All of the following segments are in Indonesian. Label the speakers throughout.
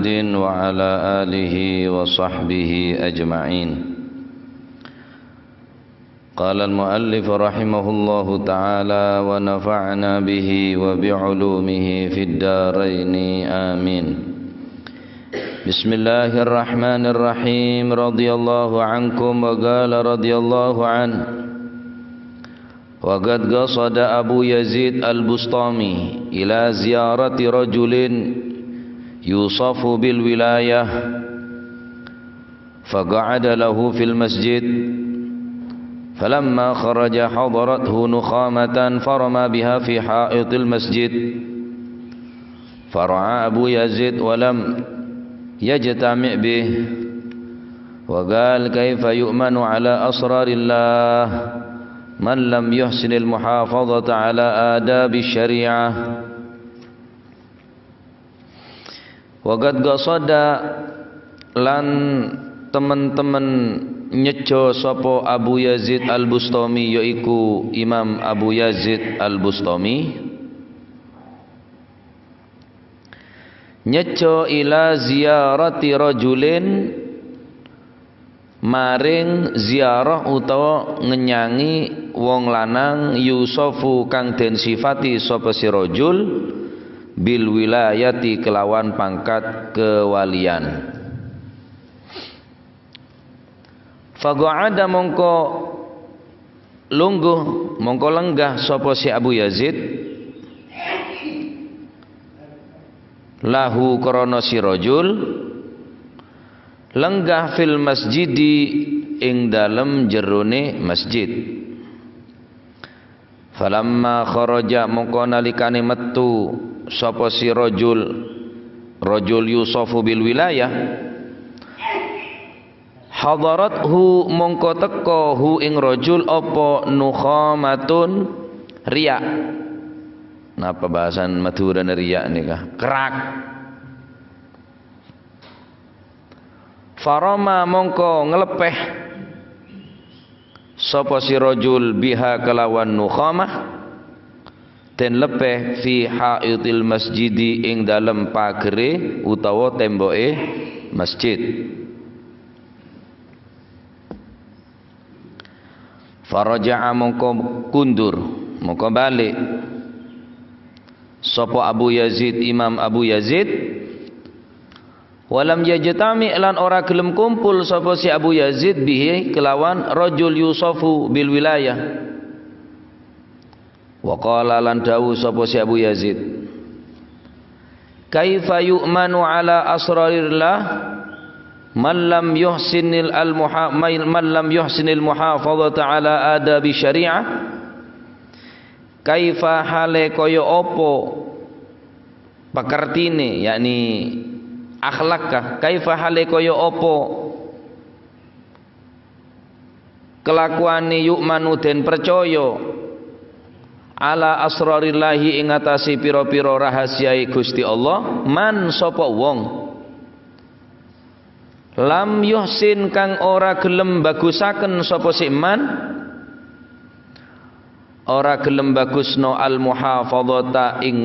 Speaker 1: محمد وعلى آله وصحبه أجمعين. قال المؤلف رحمه الله تعالى ونفعنا به وبعلومه في الدارين آمين. بسم الله الرحمن الرحيم. رضي الله عنكم وقال رضي الله عنه وقد قصد أبو يزيد البسطامي إلى زيارة رجل يوصف بالولاية فقعد له في المسجد فلما خرج حضرته نخامة فرمى بها في حائط المسجد فرعى أبو يزيد ولم يجتمع به وقال كيف يؤمن على أسرار الله من لم يحسن المحافظة على آداب الشريعة. Waqad qasada lan teman-teman nyejo sapa Abu Yazid Al-Bustami, yaiku Imam Abu Yazid Al-Bustami, nyejo ila ziyarati rajulin maring ziarah utawa ngenyangi wong lanang yusofu kang den sifati sapa si rajul bil wilayati kelawan pangkat kewalian. Faqa'ada mongko lungguh mongko lenggah sapa si Abu Yazid lahu krana si rajul lenggah fil masjidi ing dalem jerone masjid. Falamma kharaja mongko nalikane metu sapa si rajul yusofu bil wilayah hadarathu mongko teka hu ing rajul apa nukhamatun riya. Napa bahasan Madura riya nikah kerak. Farama mongko ngelepeh sapa si rajul biha kelawan nukhamah den lepeh fi haitil masjidi ing dalem pagere utawa temboke masjid. Faraja'a mongko kundur mongko balik sapa Abu Yazid Imam Abu Yazid walam yajtami lan ora gelem kumpul sapa si Abu Yazid bihi kelawan rajul yusofu bil wilayah. Wa qala lan dawu sapa si Abu Yazid kaifa yu'manu ala asrarillah man lam yuhsinil muhafazata ala adabi syariah. Kaifa hale kaya apa pakartine yakni akhlakah, kaifa hale kaya apa kelakuane yu'manu den percaya ala asrarillahi ing atase pira-pira rahasiae Gusti Allah man sapa wong lam yuhsin kang ora gelem bagusaken sapa si man ora gelem bagusno al muhafadzata ing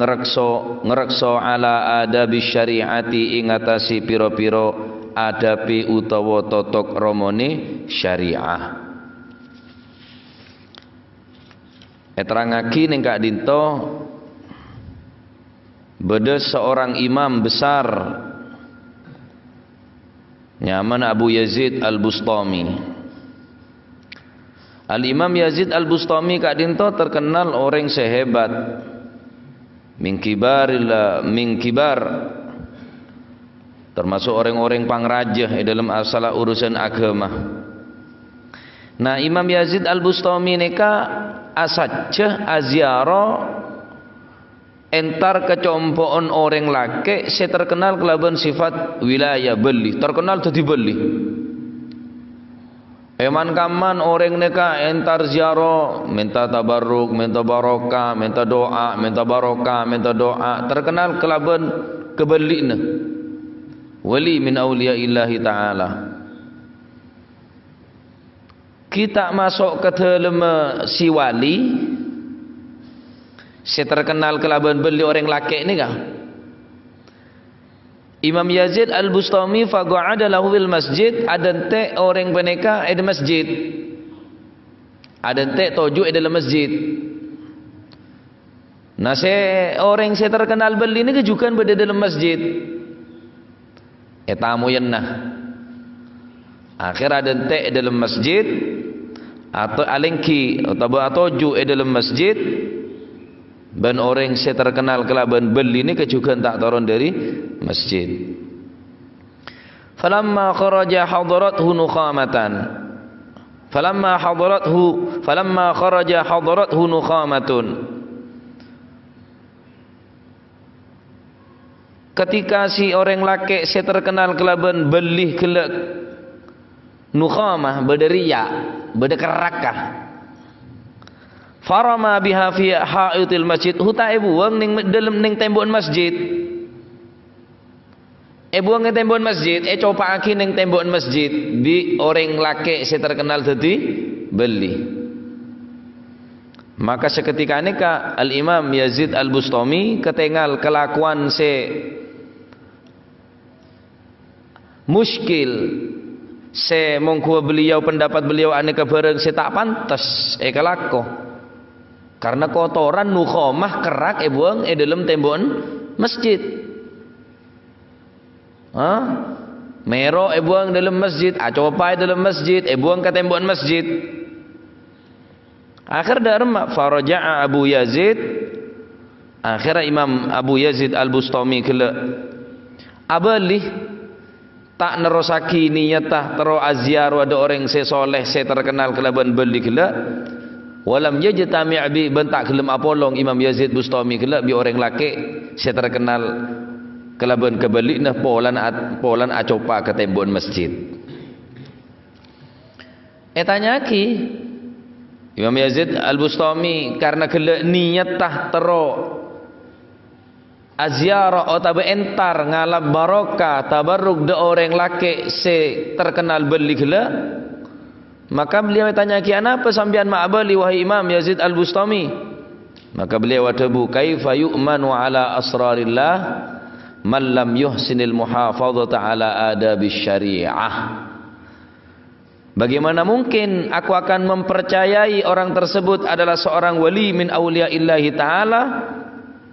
Speaker 1: ngrekso ala adabi syariati ing atase pira-pira adabi utawa totok romone syariah. Terangake ning Kak Dinto bedes seorang imam besar nyaman Abu Yazid Al-Bustami. Al-Imam Yazid Al-Bustami Kak Dinto terkenal orang sehebat min kibar termasuk orang-orang pangrajah dalam masalah urusan agama. Nah, Imam Yazid Al-Bustami neka asajah aziara entar kecompoon orang laki saya terkenal kelaban sifat wilayah beli terkenal jadi beli eman kaman orang neka entar ziarah minta tabarruk minta barokah minta doa minta barokah minta doa terkenal kelaban kebelina wali min auliya'illahi ta'ala. Kita masuk ke dalam si wali saya terkenal kelaban beli orang laki ini kah Imam Yazid Al-Bustami faqa'ada lahu fil masjid, adante orang peneka di masjid. Adante toju di dalam masjid. Nah, orang saya terkenal beli ni kejukan berada dalam masjid. Tamu yenah. Akhir adante dalam masjid atau alengki atau toju dalam masjid. Ben orang saya terkenal kelaban beli ni kejukan tak turun dari masjid. Falamma kharaja hadarathu nukhamatan. Falamma kharaja hadarathu nukhamatun. Ketika si orang laki saya terkenal kelaban beli kelak nukhamah berderiak, berdekerakah. Farama biha fi haitil masjid, huta buang ning dalam ning tembok masjid. Buang ning tembok masjid, copaki ning tembok masjid bi orang laki saya terkenal tadi beli. Maka seketika ini Al-Imam Yazid Al-Bustami ketengal kelakuan muskil mongko beliau pendapat beliau aneka bareng tak pantas kelako. Karena kotoran nukhamah kerak buang dalam tembok masjid. Mero buang dalam masjid, acopai dalam masjid, buang ke tembok masjid. Akhir darma faraja'a Abu Yazid. Akhirnya Imam Abu Yazid Al-Bustami kala abalih tak nerosaki niyatah tero aziar ada orang soleh saya terkenal kelaban beli kala. Walam yajtami' bi bentak gelem apolong Imam Yazid Bustami kala bi orang laki saya terkenal kelaban kebalik nah polan acopa ke tembok masjid. Tanya ki Imam Yazid Al-Bustami karena kala niat tah tero aziarah atau entar ngalap barokah tabarruk de orang laki saya terkenal beli kala. Maka beliau tanya kian apa sambian ma'abali wahai Imam Yazid Al-Bustami. Maka beliau watabu kaifa yu'manu ala asrarillah man lam yuhsinil muhafazata ala adabis syariah. Bagaimana mungkin aku akan mempercayai orang tersebut adalah seorang wali min awliyaillahi ta'ala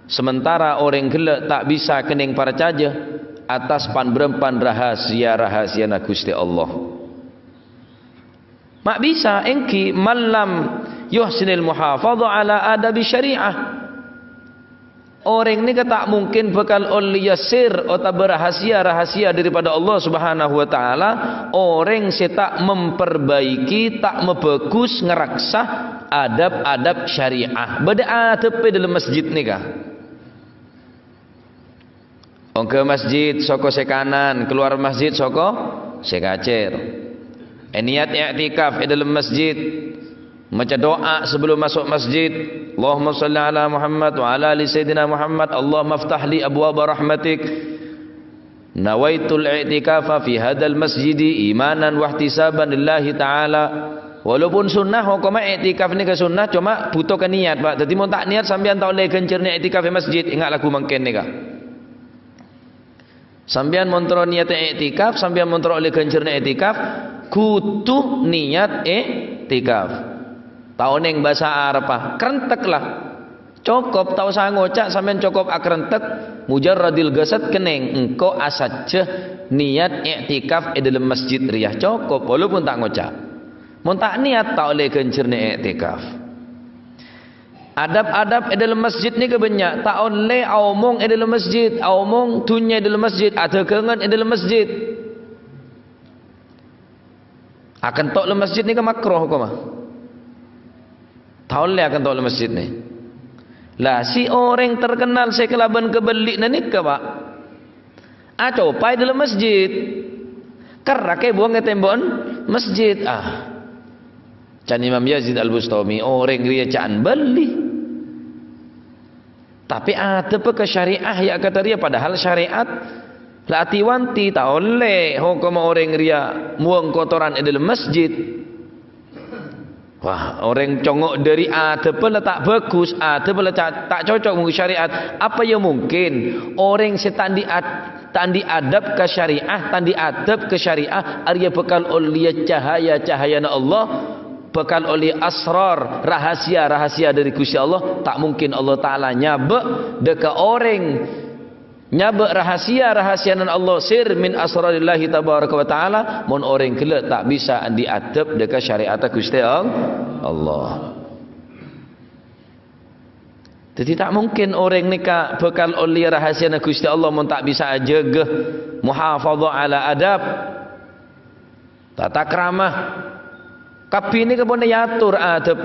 Speaker 1: sementara orang gelak tak bisa kening percaya atas pan-berempan rahasia na Gusti Allah. Mak bisa engki malam yuhsinil muhafadha ala adabi syariah. Orang ni tak mungkin bakal oleh yasir atau berrahasia daripada Allah Subhanahu wa taala. Orang tak memperbaiki, tak membagus ngeraksa adab-adab syariah. Beda adab dalam masjid ni kah? Ke masjid soko sekanan, keluar masjid soko sekacer. Niat i'tikaf dalam masjid, baca doa sebelum masuk masjid. Allahumma salli ala Muhammad wa ala ali sayyidina Muhammad. Allahumma aftah li abwaaba rahmatik. Nawaitul i'tikafa fi hadzal masjidi imanan wa ihtisaban lillahi ta'ala. Walaupun sunnah hukum i'tikaf ni ke sunnah cuma butuhkan niat Pak. Jadi mun tak niat sampean tak boleh gencer ni i'tikaf di masjid. Ingat lagu mangken ni kah? Sampean montro niat i'tikaf, sampean montro oleh gencer ni i'tikaf kutu niat i'tikaf. Tahu neng bahasa Arab kerentek lah. Cukup tahu saya ngocak sampean cukup akrentek mujarradil gasad keneng engkau asatje niat i'tikaf dalam masjid riyah cukup walaupun tak ngocak. Mun tak niat tak oleh kencir ni i'tikaf. Adab-adab dalam masjid ni kebanyak tak oleh omong dalam masjid, omong dunya dalam masjid, ada kengan dalam masjid. Akan tok le masjid ni ke makruh ke mah? Tahu le akan tok le masjid ni. Lah si orang terkenal saya kelaban kebelik ni ke pak? Copai dalam masjid. Kerake buang ke tembok masjid. Can Imam Yazid Al-Bustami orang dia can beli. Tapi ada ke syariah ya kata dia padahal syariat lati wanti tak oleh hukum orang ria muang kotoran dalam masjid. Wah, orang congok dari ada pula tak bagus, ada pula tak cocok dengan syariat. Apa yang mungkin orang setan tandi adab ke syariah, tandi adab ke syariah, arya bekal oleh cahaya na Allah, bekal oleh asrar, rahasia dari Gusti Allah. Tak mungkin Allah Ta'ala nyabek deka orang, nyabek rahasia nan Allah, sir min asrarillahi tabaraka wa ta'ala, mon orang kelak tak bisa andi adab deka syariat Gusti Allah. Jadi tak mungkin orang nikah bekal oleh rahasia Gusti Allah mun tak bisa jaga muhafadzah ala adab, tata keramah. Kapi ni kebun yatur adab.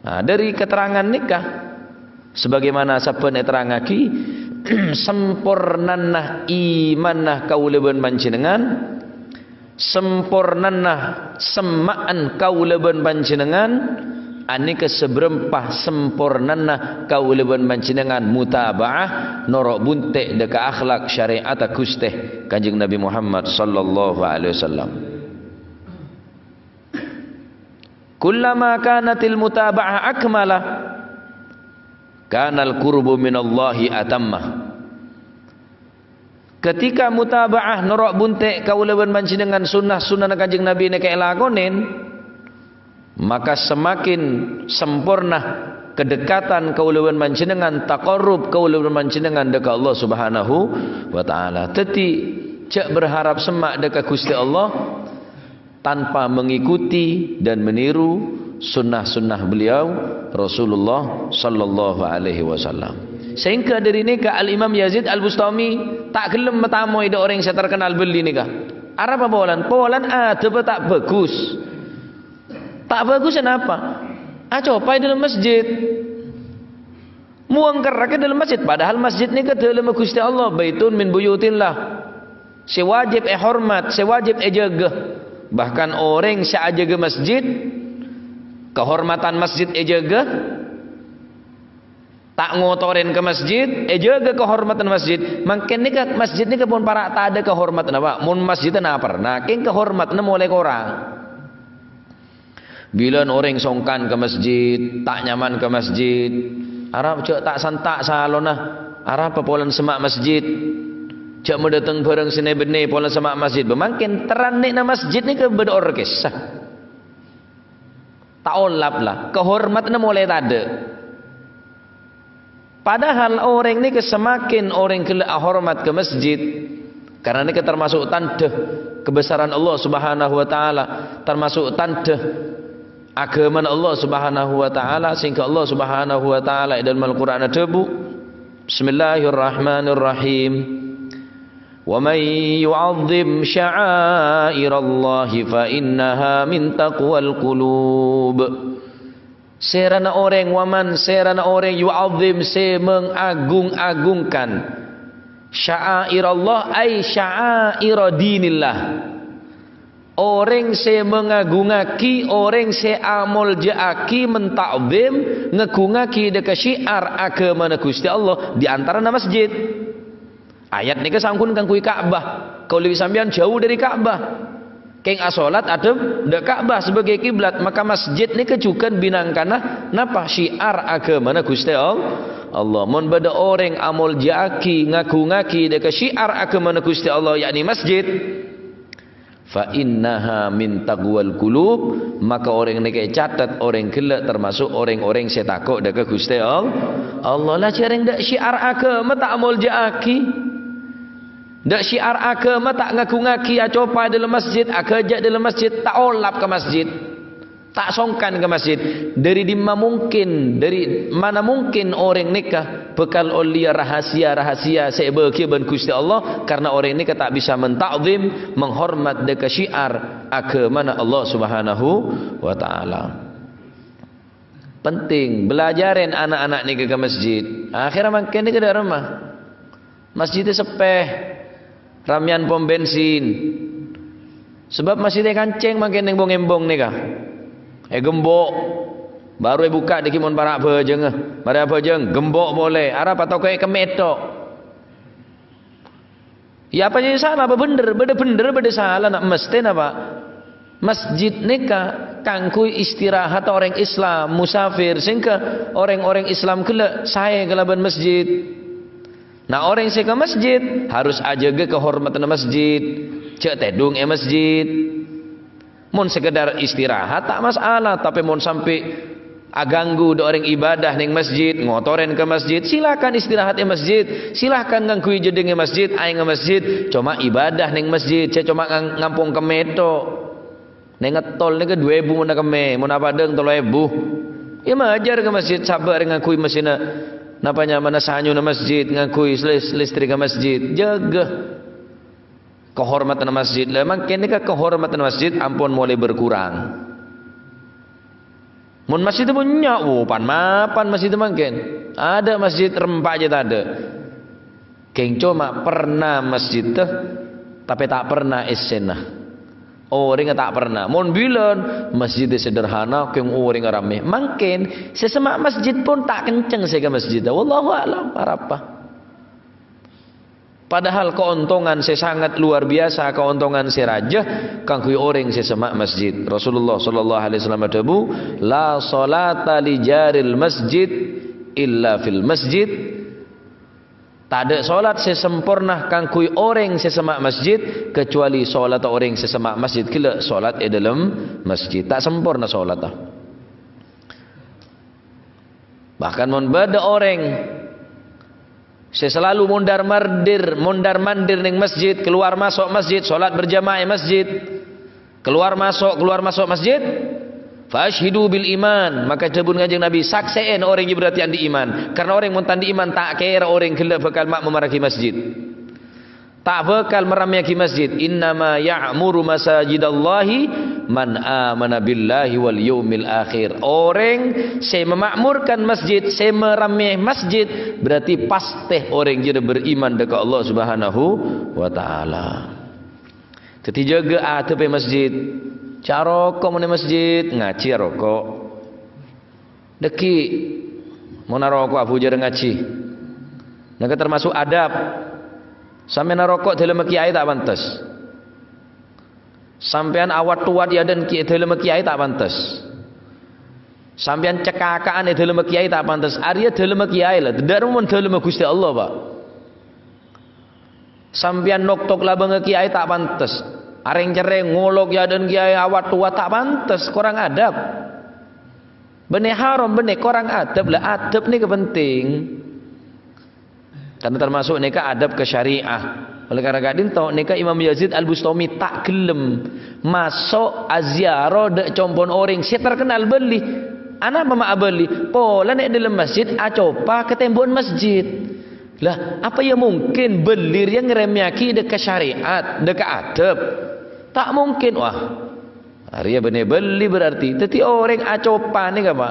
Speaker 1: Nah, dari keterangan nikah sebagaimana saben terangaki sempurnanah imanah kauleubeun panjenengan, sempurnanah semaan kauleubeun panjenengan, aneka seberempah sempurnanna kauleubeun panjenengan mutabaah norok bunte deka akhlak syariat Gusti Kanjeng Nabi Muhammad sallallahu alaihi wasallam. Kullama kanatil mutabaah akmala kanal qurbu minallahi atammah. Ketika mutabaah norok bunte kauleubeun panjenengan sunnah Kanjeng Nabi nek lakonin, maka semakin sempurna kedekatan kauleubeun panjenengan, taqarrub kauleubeun panjenengan deka Allah Subhanahu wa taala. Teti cek berharap semak deka Gusti Allah tanpa mengikuti dan meniru sunnah beliau Rasulullah sallallahu alaihi wasallam. Sehingga dari nikah Al-Imam Yazid Al-Bustami tak gelem metamoy de orang yang terkenal beli nikah. Arab apa polan adab tak bagus. Tak bagus kenapa? Copai dalam masjid, muang kerake dalam masjid. Padahal masjid ni ke dalam Gusti Allah, baitun min buyutillah. Sewajib hormat, sewajib jaga. Bahkan orang seajaga masjid, kehormatan masjid jaga. Tak ngotorin ke masjid, jaga kehormatan masjid. Makin ni ke masjid ni ke pun para tak ada kehormatan apa? Mun masjid na pernah, king kehormatan mulai korang. Bila orang songkan ke masjid, tak nyaman ke masjid, Arab cak tak santak salonah, Arab polan semak masjid, cak mau datang bareng sini benih polan semak masjid, bemakin teranik na masjid ni ke berorkes, tak olap lah, kehormatan mulai tak ada. Padahal orang ni ke semakin orang kelak hormat ke masjid, karena ni ke termasuk tanda kebesaran Allah Subhanahu wa taala, termasuk tanda agama Allah Subhanahu wa taala, sehingga Allah Subhanahu wa taala dalam Al-Qur'an adabu Bismillahirrahmanirrahim, wa may yu'azzim sya'airallahi fa innaha min taqwal qulub. Serana orang waman serana orang yu'azzim se mengagung-agungkan sya'airallah ay sya'air dinillah. Orang se mengagungaki, orang se amol jaaki mentakzim ngagungaki deka syiar agama Gusti Allah di antara nama masjid. Ayat ni kesangkun kang kui Ka'bah. Kau lebih sambian jauh dari Ka'bah. Keng asolat adem de Ka'bah sebagai kiblat, maka masjid ni kejukan binangkana napa syiar agama Gusti Allah. Mun bada orang amol jaaki ngagungaki deka syiar agama Gusti Allah yakni masjid, fa innaha min taqwal qulub, maka orang ni kaya catat orang kelak termasuk orang-orang saya takut dekat Gusti Allah lah. Cereng dak syiar agama tak amol jaaki, dak syiar agama tak ngaku-ngaki acopa dalam masjid, akajak dalam masjid, tak olap ke masjid, tak songkan ke masjid. Dari mana mungkin orang nikah bekal oleh rahasia sebagi ban Gusti Allah, karena orang nikah tak bisa mentakzim menghormat dekat syiar agama Allah Subhanahu wa taala. Penting belajarin anak-anak nikah ke masjid. Akhirnya makin nikah dari rumah, masjidnya sepeh, ramian pom bensin, sebab masjidnya kancing makin embong-embong nikah. Gembok baru buka di kimun para bejeng, para bejeng gembok boleh arab atau kayak kemetok. Ya apa jadi salah, apa bener salah nak mesti apa masjid nikah kangkui istirahat orang Islam musafir, sehingga orang-orang Islam kelak saya kelaban masjid Nah orang yang ke masjid harus ajaga kehormatan masjid, cek tedung masjid. Mun sekedar istirahat tak masalah, tapi mun sampai aganggu do orang ibadah ning masjid, ngotoren ke masjid, silakan istirahat di masjid, silakan ngangkui jedeng masjid, aing ke masjid, cuma ibadah ning masjid, saya cuma ngampung kemeto. Ning ngetol ni ke 2000 mun keme, mun apa deung 3000. Ya majar ke masjid, sabar ngangkui mesinna napanya mana sanyu na masjid, ngangkui listrik ke masjid, jaga kehormatan masjid. Lah makin ni kehormatan masjid ampun mulai berkurang. Mun masjid itu punya, pan mapan masjid itu makin ada masjid rempak aja tak ada. Keng cuma pernah masjid tu, tapi tak pernah esena. Orang tak pernah. Mun bilan masjid sederhana, keng orang ramai. Makin sesemak masjid pun tak kenceng saya ke masjid. Wallahu a'lam. Apa? Padahal keuntungan saya sangat luar biasa, keuntungan saya raja kangkui orang sesemak masjid. Rasulullah sallallahu alaihi wasallam berkata, la salata li jaril masjid illa fil masjid. Tak ada solat sesempurna kangkui orang sesemak masjid kecuali solat orang sesemak masjid. Kila solat di dalam masjid tak sempurna solat. Bahkan mun bada orang saya selalu mondar mandir ning masjid, keluar masuk masjid, solat berjamaah masjid, keluar masuk masjid, fashhidu bil iman, maka jebun ngajeng Nabi sakseen orang yang berarti andi iman, karena orang mun tandi iman tak kira orang kelak bakal mak memaraki masjid, tak bakal meramyaki masjid. Innama ya'muru masajidallahi man amana billahi wal yaumil akhir. Orang saya memakmurkan masjid, saya meramyah masjid, berarti pasti orang jadi beriman dekat Allah Subhanahu wa taala. Jadi jaga atap masjid. Carokok mana masjid ngaci rokok. Deki mana rokok abu jarang ngaci. Naka termasuk adab. Sampai narokok dalam kiai tak pantas. Sampean awat tuat ya dan dalam kiai tak pantas. Sampean cekakaan dalam kiai tak pantas. Arya dalam kiai lah. Tidak mun dalam Gusti Allah pak. Sampean nok-tok labang kiai tak pantas. Areng cereng ngolok ya dan kiai awat tua tak pantas, kurang adab. Benih haram benih kurang adab lah. Adab ni kepenting. Karena termasuk nikah adab ke syariah. Oleh karena kadin tau nikah Imam Yazid Al-Bustami tak gelem masuk aziarah dek compon orang si terkenal beli. Anak mama beli. Pola nek dalam masjid acopa ke tembok masjid. Lah apa ya mungkin belir yang ngeremyaki dek syariat, dek adab. Tak mungkin. Wah Arya benih beli berarti. Tapi orang acopa ni apa?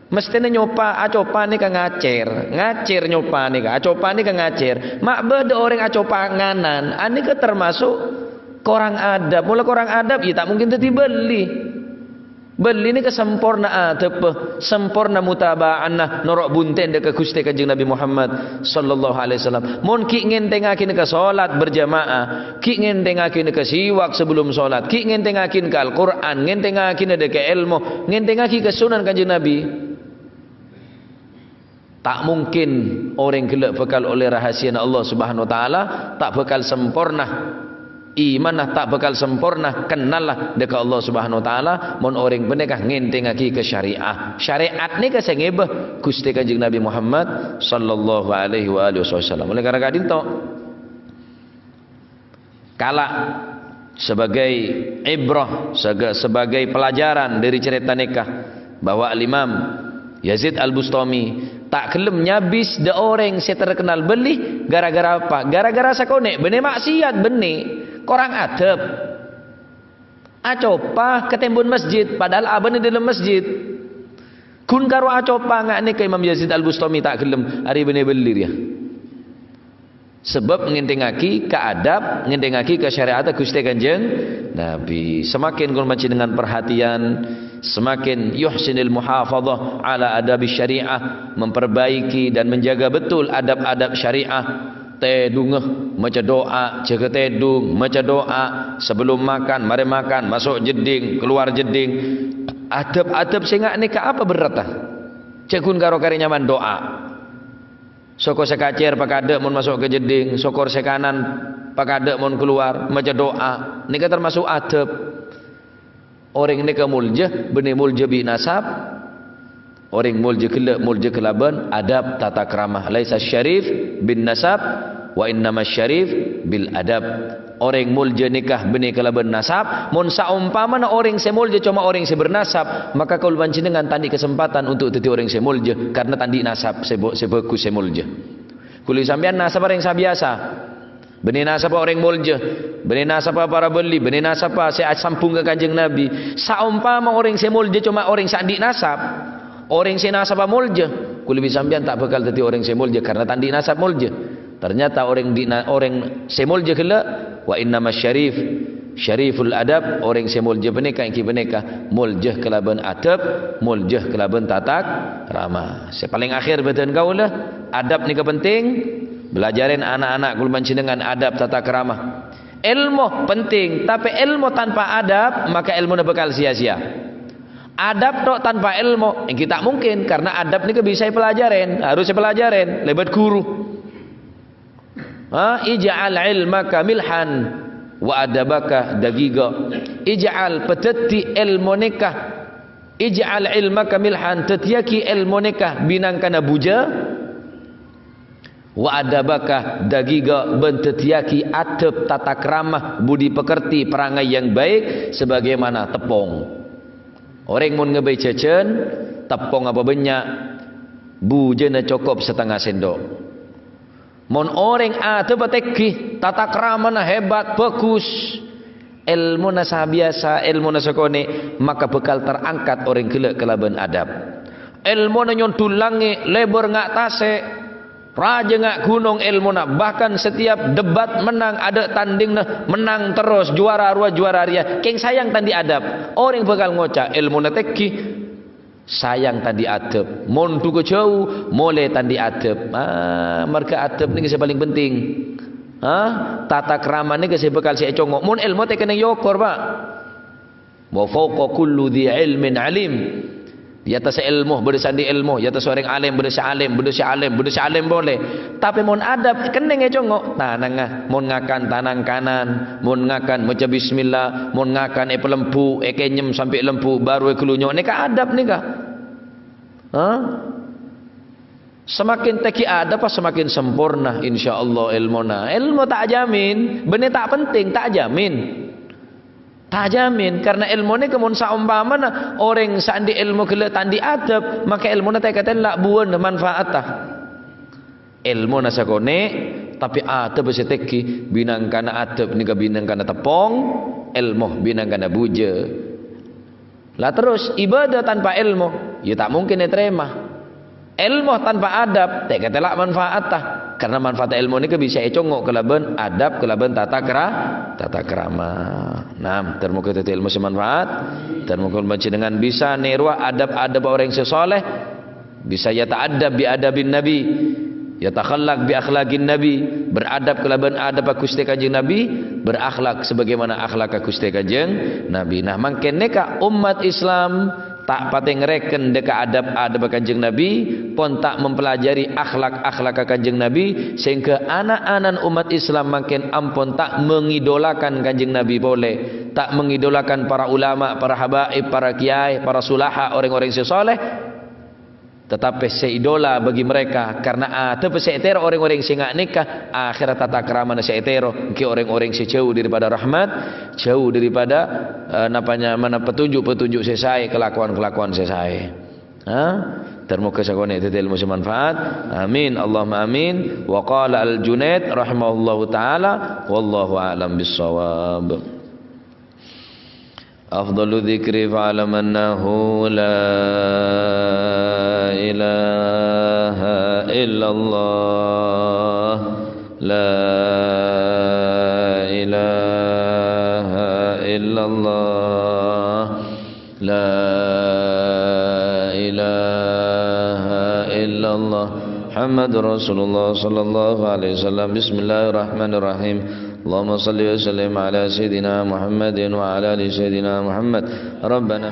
Speaker 1: Mestinya nyopa acopa ni kan ngacir nyopa ni kan acopa ni kan ngacir. Mak beda orang acopa nganan. Ani ke termasuk korang adab. Mula korang adab ya tak mungkin tadi beli. Beli ni ke sempurna adab, sempurna mutaba'anah norok bunten dekat Gusti Kanjeng Nabi Muhammad sallallahu alaihi wasallam. Mun ki ngentengakin ke salat berjamaah, ki ngentengakin ke siwak sebelum salat, ki ngentengakin ke Al-Qur'an, ngentengakin ke ilmu, ngentengakin ke sunan Kanjeng Nabi. Tak mungkin orang gelak bekal oleh rahasia Allah Subhanahu wa taala, tak bekal sempurna. Iman tak bekal sempurna, kenallah dekat Allah Subhanahu wa taala. Mun orang benekah ngentengaki ke syariah. Syariat ni ke sengebah Gusti Kanjeng Nabi Muhammad sallallahu alaihi wa alihi wasallam. Oleh karena kadin to kala sebagai ibrah, sebagai pelajaran dari cerita nikah bahwa Imam Yazid Al-Bustami tak kelem nyabis de orang saya terkenal beli gara-gara apa? Gara-gara sakonek benih maksiat benih korang adab. Acopa ke tembok masjid padahal abang di dalam masjid. Kun karo acopa ngak ni ke Imam Yazid Al-Bustami tak kelem hari benih beli dia. Sebab ngentengaki ke adab, ngentengaki ke syariat Gusti Kanjeng Nabi. Semakin kau macam dengan perhatian, semakin yuhsinil muhafadzah ala adab syariah, memperbaiki dan menjaga betul adab-adab syariah. Tedungah maca doa, jaga tedung, maca doa sebelum makan, mari makan, masuk jeding, keluar jeding. Adab-adab sing ngak ni ka apa berat ah? Cegun karo kari nyaman doa. Sokor sekacir pakadek mun masuk ke jeding, sokor sekanan pakadek mun keluar, macam doa. Ini kan termasuk adab. Orang ni ke mulja, benih mulja bi nasab. Orang mulja kelaban, adab tata keramah. Laisa syarif bin nasab, wa innama syarif bil adab. Orang mulja nikah benih kelaban nasab. Mun saumpamana orang semulja cuma orang sebernasab, maka kau panjenengan tandi kesempatan untuk jadi orang semulja karena tandi nasab sebagus semulja. Kuli sampean nasab orang sabiasa. Benih nasab orang mulja, benih nasab para beli, benih nasab saya sambung ke Kanjeng Nabi. Saumpama orang semulja cuma orang sandi nasab, orang senasab mulja, kuli sampean tak bakal jadi orang semulja karena tandi nasab mulja. Ternyata orang semulja kela wa innama syariful adab, orang semulja beneka iki beneka mulja kelaban adab, mulja kelaban tatak ramah. Sepaling akhir beten kau lah, adab ni penting. Belajarin anak-anak kul dengan adab tata keramah. Ilmu penting, tapi ilmu tanpa adab maka ilmu bakal sia-sia. Adab tok tanpa ilmu kita tak mungkin, karena adab ni bisa pelajarin, harus pelajarin lebat guru. Ij'al ilmaka milhan wa adabaka dagiga. Ij'al peteti ilmu nikah. Ij'al ilmaka milhan, tetiaki ilmu nikah binangkana buja. Wa adabaka dagiga, bentetiaki adab tata keramah, budi pekerti, perangai yang baik sebagaimana tepung. Orang mun ngebay cecen, tepung apa banyak, bujana cukup setengah sendok. Mun orang adab teki, tata keramah hebat, bagus, ilmu nasa biasa, ilmu nasa kone, maka bekal terangkat orang kelak kelaban adab. Ilmu na nyontul langit, lebar ngak tase, raja ngak gunung ilmu nak, bahkan setiap debat menang, ada tanding nah, menang terus, juara arwah juara ria. Keng sayang tadi adab. Orang bakal ngocak ilmu na teki, sayang tadi adab. Mon tu ke jauh, mulai tadi adab. Marga adab ni yang paling penting. Tata kerama ni yang bakal saya congok. Mon ilmu teki kena yokor pak. Wa fawqa kullu dhi ilmin alim. Di atas ilmu, berdasarkan ilmu. Di atas orang alim, berdasarkan alim boleh. Tapi mon adab, kena ngecongok. Tanang mon ngakan tanang kanan, mon ngakan macam bismillah, mon ngakan lempu, kenyem sampai lempu, baru kelunyok. Ini kah adab ni kah? Semakin teki adab, semakin sempurna insyaAllah ilmuna. Ilmu tak jamin, benih tak penting, tak jamin. Tak jamin, karena ilmu ni kemun saumpamana orang sandi ilmu kele tandi adab, maka ilmu na tak kata lak buan manfaatah. Ilmu na sakone, tapi adab seteki binang kana adab ni binang kana tepong, ilmu binang kana buja. Lah terus ibadah tanpa ilmu, ya tak mungkin diterima. Ilmu tanpa adab, tak kata lak manfaatah. Karena manfaat ilmu ni bisa econgok kelaban adab, kelaban tata kerama. Nah, termuka tata ilmu semanfaat, termuka baca dengan bisa nirwah adab-adab orang sesoleh, bisa ya ta'adab bi adabin nabi, ya takhallaq bi akhlaqin nabi, beradab kelaban adab akuste kanjeng nabi, berakhlak sebagaimana akhlak akuste kanjeng nabi. Nah, mangken neka umat Islam tak pateng reken deka adab-adab kanjeng Nabi, pun tak mempelajari akhlak-akhlak kanjeng Nabi, sehingga anak-anak umat Islam makin ampun tak mengidolakan kanjeng Nabi boleh, tak mengidolakan para ulama, para habaib, para kiai, para sulaha, orang-orang sesoleh, tetapi seidola bagi mereka karena tapi seitero orang-orang singak nikah akhirat tata kerama na seitero ke orang-orang sejauh daripada rahmat, jauh daripada mana petunjuk-petunjuk sesai, kelakuan-kelakuan sesai. Termuka sakone itu ilmu semanfaat. Amin Allahumma amin. Wa qala al-Junaid rahimahullahu taala wallahu a'lam bis-shawab. Afdalu dzikri fa'lam annahu la ilaha illallah, la ilaha illallah, la ilaha illallah, Muhammadur Rasulullah sallallahu alaihi wasallam. Bismillahirrahmanirrahim. Allahumma salli wa sallim ala sayyidina Muhammadin wa ala ali sayyidina Muhammad. Rabbana